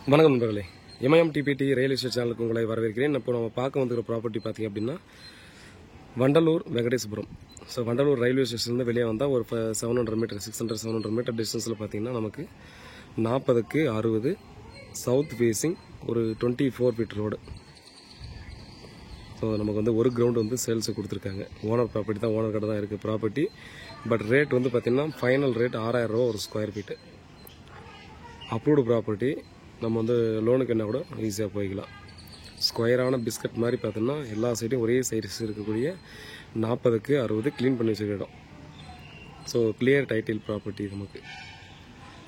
வணக்கம் நண்பர்களே, MIM DBT real estate சேனலுக்கு உங்களை வரவேற்கிறேன். இப்போ நம்ம பார்க்க வந்துக்கிற ப்ராப்பர்ட்டி பார்த்திங்க அப்படின்னா வண்டலூர் வெங்கடேசபுரம். ஸோ வண்டலூர் ரயில்வே ஸ்டேஷன்லேருந்து வெளியே வந்தால் ஒரு 700 மீட்டர் 700 மீட்டர் டிஸ்டன்ஸில் பார்த்திங்கன்னா நமக்கு 40க்கு 60 சவுத் ஃபேஸிங் ஒரு 24 ஃபீட் ரோடு. ஸோ நமக்கு வந்து ஒரு கிரவுண்டு வந்து சேல்ஸு கொடுத்துருக்காங்க. ஓனர் ப்ராப்பர்ட்டி தான், ஓனர் கடை தான் இருக்குது ப்ராப்பர்ட்டி. பட் ரேட் வந்து பார்த்திங்கன்னா ஃபைனல் ரேட் 6000 ரூபா ஒரு ஸ்கொயர் ஃபீட்டு. Approved property. நம்ம வந்து லோனுக்கு என்ன கூட ஈஸியாக போய்க்கலாம். ஸ்கொயரான பிஸ்கட் மாதிரி பார்த்தோம்னா எல்லா சைட்டையும் ஒரே சைஸ் இருக்கக்கூடிய 40க்கு 60 க்ளீன் பண்ணி வச்சுருக்க இடம். So clear title property. நமக்கு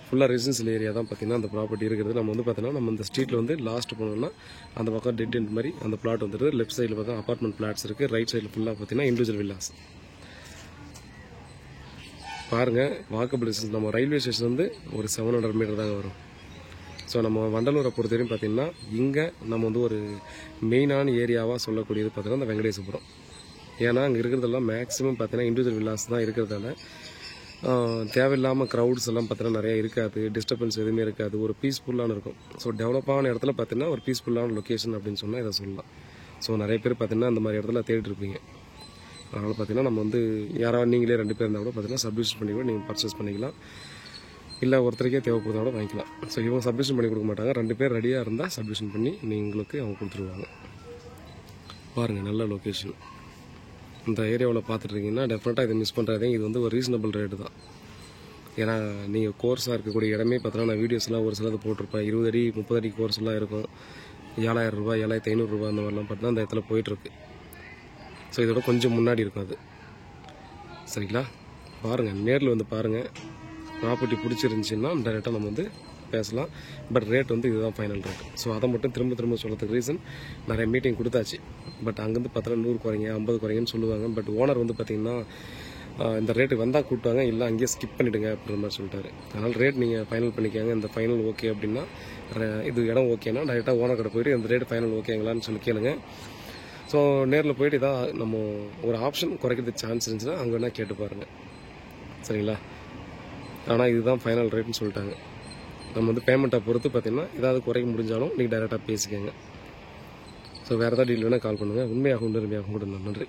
ஃபுல்லாக ரெசிடென்ஷியல் ஏரியா தான் பார்த்திங்கன்னா அந்த ப்ராப்பர்ட்டி இருக்கிறது. நம்ம வந்து பார்த்தோன்னா நம்ம இந்த ஸ்ட்ரீட்டில் வந்து லாஸ்ட் போனோம்னா அந்த பக்கம் டெட் எண்ட் மாதிரி அந்த பிளாட் வந்துடுது. லெஃப்ட் சைடில் பார்த்தா அப்பார்ட்மெண்ட் பிளாட்ஸ் இருக்குது. ரைட் சைடில் ஃபுல்லாக பார்த்திங்கன்னா இண்டிவிஜுவல் வில்லாஸ். பாருங்கள், வாக்கபிள் டிஸ்டன்ஸ் நம்ம ரயில்வே ஸ்டேஷன் வந்து ஒரு 700 மீட்டர் தாங்க வரும். ஸோ நம்ம வண்டலூரை பொறுத்த வரையும் பார்த்திங்கன்னா இங்கே நம்ம வந்து ஒரு மெயினான ஏரியாவாக சொல்லக்கூடியது பார்த்திங்கன்னா இந்த வெங்கடேசபுரம். ஏன்னா அங்கே இருக்கிறதெல்லாம் மேக்ஸிமம் பார்த்திங்கன்னா இண்டிவிஜுவல் வில்லாஸ் தான் இருக்கிறதால தேவையில்லாமல் க்ரௌட்ஸ் எல்லாம் பார்த்திங்கன்னா நிறையா இருக்காது, டிஸ்டர்பன்ஸ் எதுவுமே இருக்காது, ஒரு பீஸ்ஃபுல்லான இருக்கும். ஸோ டெவலப்பான இடத்துல பார்த்திங்கன்னா ஒரு பீஸ்ஃபுல்லான லொக்கேஷன் அப்படின்னு சொன்னால் இதை சொல்லலாம். ஸோ நிறைய பேர் பார்த்திங்கன்னா அந்த மாதிரி இடத்துல தேடிட்டு இருப்பீங்க. அதனால் பார்த்திங்கன்னா நம்ம வந்து யாராவது நீங்களே 2 பேர் இருந்தால் கூட பார்த்திங்கன்னா சப்டிவிஷன் பண்ணி கூட நீங்கள் பர்ச்சேஸ் பண்ணிக்கலாம். இல்லை ஒருத்தருக்கே தேவைப்படுறத கூட வாங்கிக்கலாம். ஸோ இவங்க சப்டிவிஷன் பண்ணி கொடுக்க மாட்டாங்க. 2 பேர் ரெடியாக இருந்தால் சப்டிவிஷன் பண்ணி உங்களுக்கு அவங்க கொடுத்துருவாங்க. பாருங்கள், நல்ல லொக்கேஷன். இந்த ஏரியாவில் பார்த்துட்ருக்கீங்கன்னா டெஃபினட்டாக இதை மிஸ் பண்ணுறாதீங்க. இது வந்து ஒரு ரீசனபிள் ரேட்டு தான். ஏன்னா நீங்கள் கோர்ஸாக இருக்கக்கூடிய இடமே பார்த்தோன்னா நான் வீடியோஸ்லாம் ஒரு சிலது போட்டிருப்பேன். 20 அடி 30 அடி கோர்ஸ்லாம் இருக்கும். 7000 ரூபா 7500 ரூபா அந்த மாதிரிலாம் பார்த்தீங்கன்னா அந்த இடத்துல போயிட்டுருக்கு. ஸோ இதோட கொஞ்சம் முன்னாடி இருக்கும் அது. சரிங்களா? பாருங்கள், நேரில் வந்து பாருங்கள். ப்ராப்பர்ட்டி பிடிச்சிருந்துச்சின்னா டைரெக்டாக நம்ம வந்து பேசலாம். பட் ரேட் வந்து இதுதான் ஃபைனல் ரேட். ஸோ அதை மட்டும் திரும்ப சொல்கிறதுக்கு ரீசன் நிறைய மீட்டிங் கொடுத்தாச்சு. பட் அங்கேருந்து பார்த்தோன்னா 100 குறைங்க 50 குறைங்கன்னு சொல்லுவாங்க. பட் ஓனர் வந்து பார்த்திங்கன்னா இந்த ரேட்டுக்கு வந்தால் கூப்பிட்டாங்க, இல்லை அங்கேயே ஸ்கிப் பண்ணிவிடுங்க அப்படின்ற மாதிரி சொல்லிட்டாரு. அதனால் ரேட் நீங்கள் ஃபைனல் பண்ணிக்காங்க. இந்த ஃபைனல் ஓகே அப்படின்னா இது இடம் ஓகேன்னா டைரெக்டாக ஓனர் கடை போய்ட்டு இந்த ரேட் ஃபைனல் ஓகேங்களான்னு சொல்லி கேளுங்க. ஸோ நேரில் போய்ட்டு இதான் நம்ம ஒரு ஆப்ஷன் குறைக்கிறதுக்கு சான்ஸ் இருந்துச்சுன்னா அங்கே வேணால் கேட்டு பாருங்கள். சரிங்களா? ஆனால் இதுதான் ஃபைனல் ரேட்னு சொல்லிட்டாங்க. நம்ம வந்து பேமெண்ட்டை பொறுத்து பார்த்திங்கன்னா ஏதாவது குறைக்க முடிஞ்சாலும் நீங்கள் டைரெக்டாக பேசிக்கோங்க. ஸோ வேறு ஏதாவது டீல் வேணால் கால் பண்ணுங்கள். உண்மையாகவும் நேர்மையாகவும் கூட நன்றி.